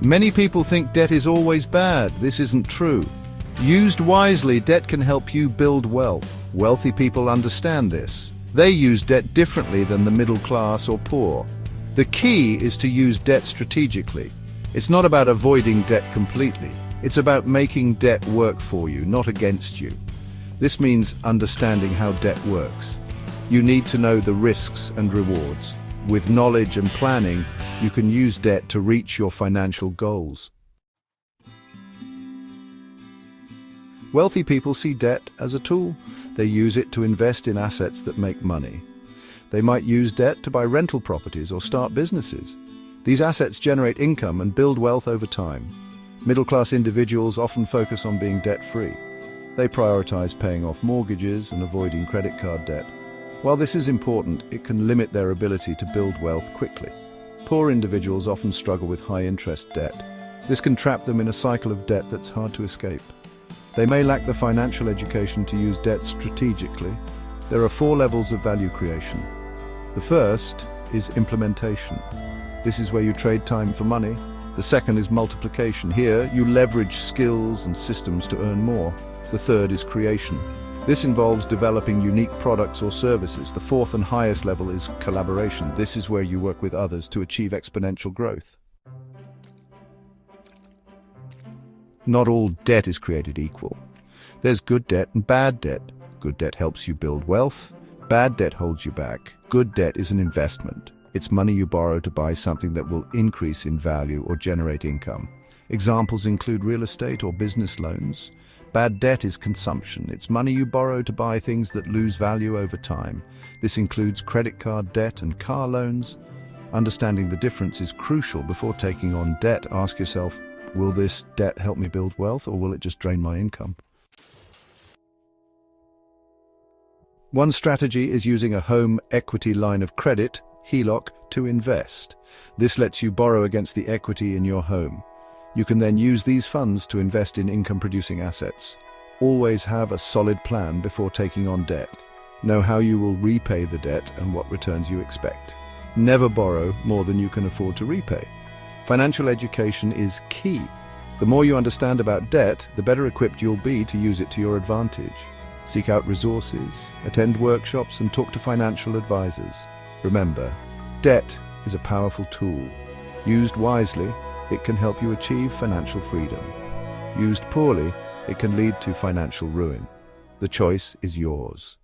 Many people think debt is always bad. This isn't true. Used wisely, debt can help you build wealth. Wealthy people understand this. They use debt differently than the middle class or poor. The key is to use debt strategically. It's not about avoiding debt completely. It's about making debt work for you, not against you. This means understanding how debt works. You need to know the risks and rewards. With knowledge and planning, you can use debt to reach your financial goals. Wealthy people see debt as a tool. They use it to invest in assets that make money. They might use debt to buy rental properties or start businesses. These assets generate income and build wealth over time. Middle-class individuals often focus on being debt-free. They prioritize paying off mortgages and avoiding credit card debt. While this is important, it can limit their ability to build wealth quickly. Poor individuals often struggle with high-interest debt. This can trap them in a cycle of debt that's hard to escape. They may lack the financial education to use debt strategically. There are 4 levels of value creation. The first is implementation. This is where you trade time for money. The second is multiplication. Here, you leverage skills and systems to earn more. The third is creation. This involves developing unique products or services. The fourth and highest level is collaboration. This is where you work with others to achieve exponential growth. Not all debt is created equal. There's good debt and bad debt. Good debt helps you build wealth. Bad debt holds you back. Good debt is an investment. It's money you borrow to buy something that will increase in value or generate income. Examples include real estate or business loans. Bad debt is consumption. It's money you borrow to buy things that lose value over time. This includes credit card debt and car loans. Understanding the difference is crucial. Before taking on debt, ask yourself, will this debt help me build wealth, or will it just drain my income? One strategy is using a home equity line of credit, HELOC, to invest. This lets you borrow against the equity in your home. You can then use these funds to invest in income-producing assets. Always have a solid plan before taking on debt. Know how you will repay the debt and what returns you expect. Never borrow more than you can afford to repay. Financial education is key. The more you understand about debt, the better equipped you'll be to use it to your advantage. Seek out resources, attend workshops, and talk to financial advisors. Remember, debt is a powerful tool. Used wisely, it can help you achieve financial freedom. Used poorly, it can lead to financial ruin. The choice is yours.